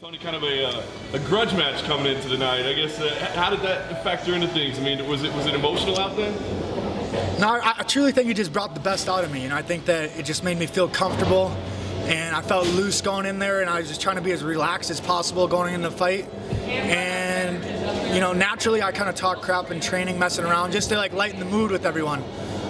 Tony, kind of a grudge match coming into the night. I guess how did that factor into things? I mean, was it emotional out there? No, I truly think it just brought the best out of me, and I think that it just made me feel comfortable, and I felt loose going in there, and I was just trying to be as relaxed as possible going into the fight. And you know, naturally I kind of talk crap in training, messing around, just to like lighten the mood with everyone.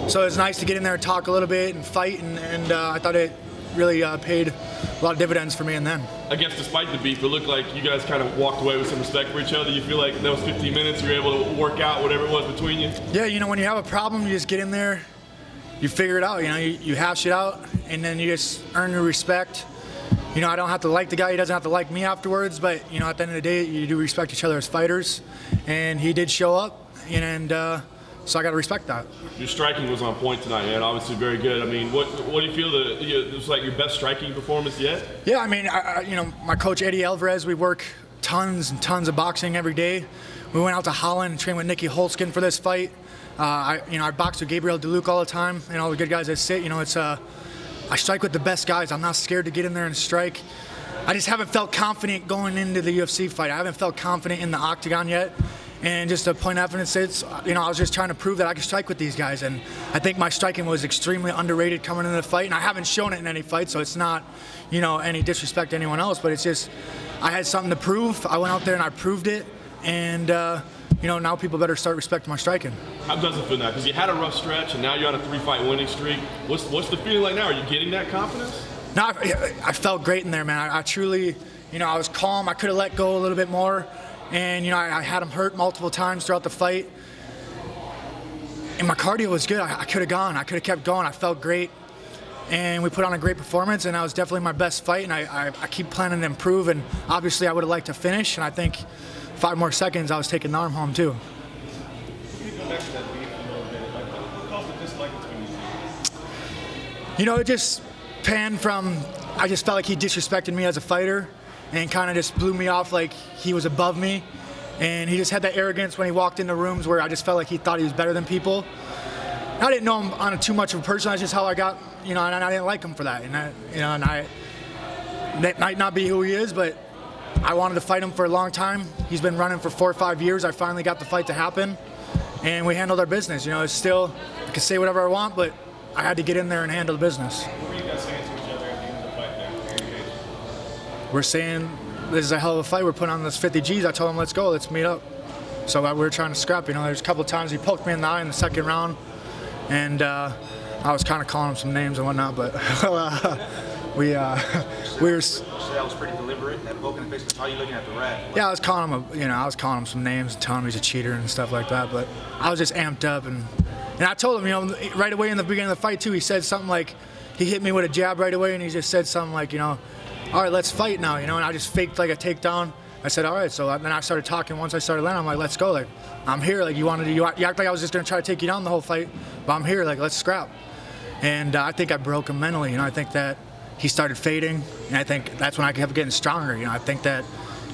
So it's nice to get in there and talk a little bit and fight, and I thought it really paid a lot of dividends for me. And then I guess despite the beef, it looked like you guys kind of walked away with some respect for each other. You feel like that was 15 minutes, you were able to work out whatever it was between you? Yeah, you know, when you have a problem, you just get in there, you figure it out, you know, you hash it out, and then you just earn your respect. You know, I don't have to like the guy, he doesn't have to like me afterwards, but you know, at the end of the day, you do respect each other as fighters, and he did show up, and so I got to respect that. Your striking was on point tonight, man. Obviously very good. I mean, what do you feel it was like your best striking performance yet? Yeah, I mean, you know, my coach Eddie Alvarez, we work tons and tons of boxing every day. We went out to Holland and trained with Nicky Holtzkin for this fight. I box with Gabriel DeLuc all the time, and all the good guys that sit. You know, it's I strike with the best guys. I'm not scared to get in there and strike. I just haven't felt confident going into the UFC fight. I haven't felt confident in the octagon yet. And just to point out, it's, you know, I was just trying to prove that I could strike with these guys, and I think my striking was extremely underrated coming into the fight, and I haven't shown it in any fight, so it's not, you know, any disrespect to anyone else, but it's just I had something to prove. I went out there and I proved it, and you know, now people better start respecting my striking. How does it feel now? Because you had a rough stretch, and now you're on a 3-fight winning streak. What's the feeling like now? Are you getting that confidence? No, I felt great in there, man. I truly, you know, I was calm. I could have let go a little bit more. And you know, I had him hurt multiple times throughout the fight, and my cardio was good. I could have gone. I could have kept going. I felt great, and we put on a great performance, and that was definitely my best fight, and I keep planning to improve, and obviously I would have liked to finish, and I think 5 more seconds I was taking the arm home too. Can you go back to that beef a little bit? Like, what caused the dislike between you two? You know, it just panned from, I just felt like he disrespected me as a fighter, and kind of just blew me off like he was above me. And he just had that arrogance when he walked into rooms where I just felt like he thought he was better than people. I didn't know him on too much of a person. That's just how I got, you know, and I didn't like him for that. And that might not be who he is, but I wanted to fight him for a long time. He's been running for 4 or 5 years. I finally got the fight to happen, and we handled our business. You know, it's still, I can say whatever I want, but I had to get in there and handle the business. What were you guys saying to each other at the end of the fight there? We're saying, this is a hell of a fight. We're putting on this 50 G's. I told him, let's go, let's meet up. So we were trying to scrap. You know, there's a couple of times he poked me in the eye in the second round, and I was kind of calling him some names and whatnot, but we were. That was pretty deliberate. That poke in the face. How are you looking at the ref? Yeah, I was calling him some names and telling him he's a cheater and stuff like that. But I was just amped up, and I told him, you know, right away in the beginning of the fight too. He said something like, he hit me with a jab right away, and he just said something like, you know, all right, let's fight now, you know, and I just faked like a takedown. I said, all right, so then I started talking. Once I started landing, I'm like, let's go, like, I'm here, like, you act like I was just gonna try to take you down the whole fight, but I'm here, like, let's scrap. And I think I broke him mentally, you know, I think that he started fading, and I think that's when I kept getting stronger, you know, I think that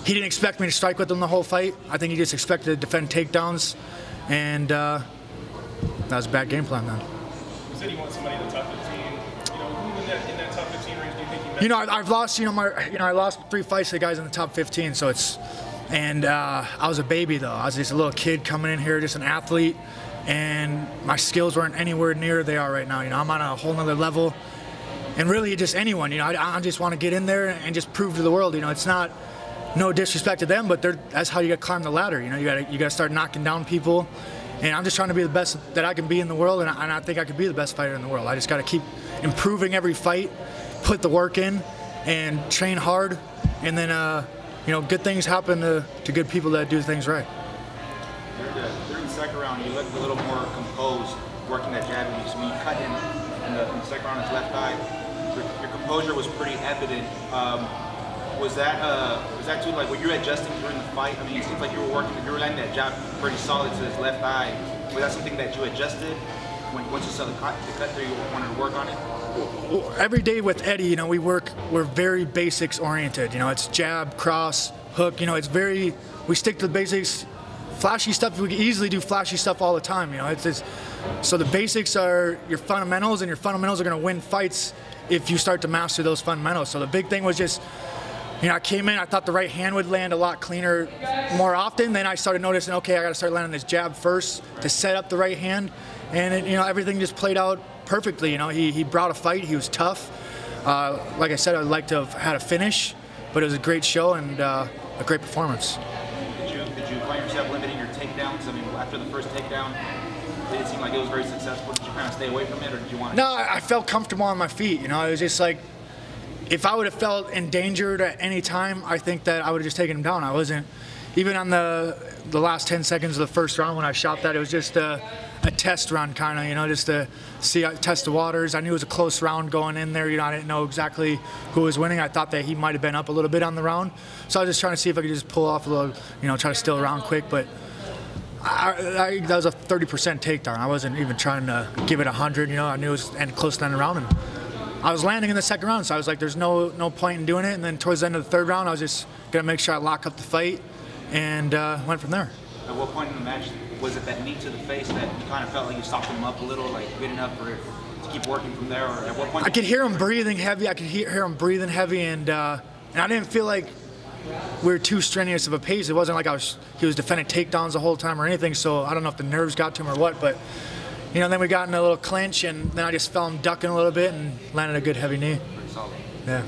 he didn't expect me to strike with him the whole fight. I think he just expected to defend takedowns, and that was a bad game plan then. You said you want somebody in the top 15. You know, who in that top 15 range do you think you met? You know, I've lost, I lost 3 fights to the guys in the top 15, so it's, and I was a baby though. I was just a little kid coming in here, just an athlete, and my skills weren't anywhere near they are right now. You know, I'm on a whole nother level, and really just anyone, you know, I just want to get in there and just prove to the world, you know, it's not, no disrespect to them, but that's how you got to climb the ladder. You know, you got to start knocking down people. And I'm just trying to be the best that I can be in the world, and I think I could be the best fighter in the world. I just got to keep improving every fight, put the work in, and train hard, and then you know, good things happen to good people that do things right. During the second round, you looked a little more composed, working that jab, and you cut him in the second round his left eye. Your composure was pretty evident. Was that too, like, were you adjusting during the fight? I mean, it seems like you were landing that jab pretty solid to his left eye. Was that something that you adjusted once you saw the cut there, you wanted to work on it? Well, every day with Eddie, you know, we're very basics oriented. You know, it's jab, cross, hook. You know, we stick to the basics. Flashy stuff, we can easily do flashy stuff all the time. You know, so the basics are your fundamentals, and your fundamentals are going to win fights if you start to master those fundamentals. So the big thing was just You know, I came in, I thought the right hand would land a lot cleaner more often. Then I started noticing, okay, I got to start landing this jab first to set up the right hand. And, it, you know, everything just played out perfectly. You know, he brought a fight. He was tough. Like I said, I'd like to have had a finish, but it was a great show and a great performance. Did you find yourself limiting your takedowns? I mean, after the first takedown, it didn't seem like it was very successful. Did you kind of stay away from it, or did you want to? No, I felt comfortable on my feet. You know, it was just like, if I would have felt endangered at any time, I think that I would have just taken him down. I wasn't, even on the last 10 seconds of the first round when I shot that, it was just a test run kind of, you know, just to test the waters. I knew it was a close round going in there. You know, I didn't know exactly who was winning. I thought that he might have been up a little bit on the round. So I was just trying to see if I could just pull off a little, you know, try to steal a round quick. But that was a 30% takedown. I wasn't even trying to give it 100, you know. I knew it was close to the end of the round. And I was landing in the second round, so I was like, there's no point in doing it. And then towards the end of the third round, I was just going to make sure I lock up the fight and went from there. At what point in the match was it that knee to the face that you kind of felt like you softened him up a little, like good enough for it to keep working from there? Or at what point? I could hear him breathing heavy. I could hear him breathing heavy, and I didn't feel like we were too strenuous of a pace. It wasn't like he was defending takedowns the whole time or anything, so I don't know if the nerves got to him or what, but you know, then we got in a little clinch, and then I just felt him ducking a little bit and landed a good heavy knee. Pretty solid. Yeah.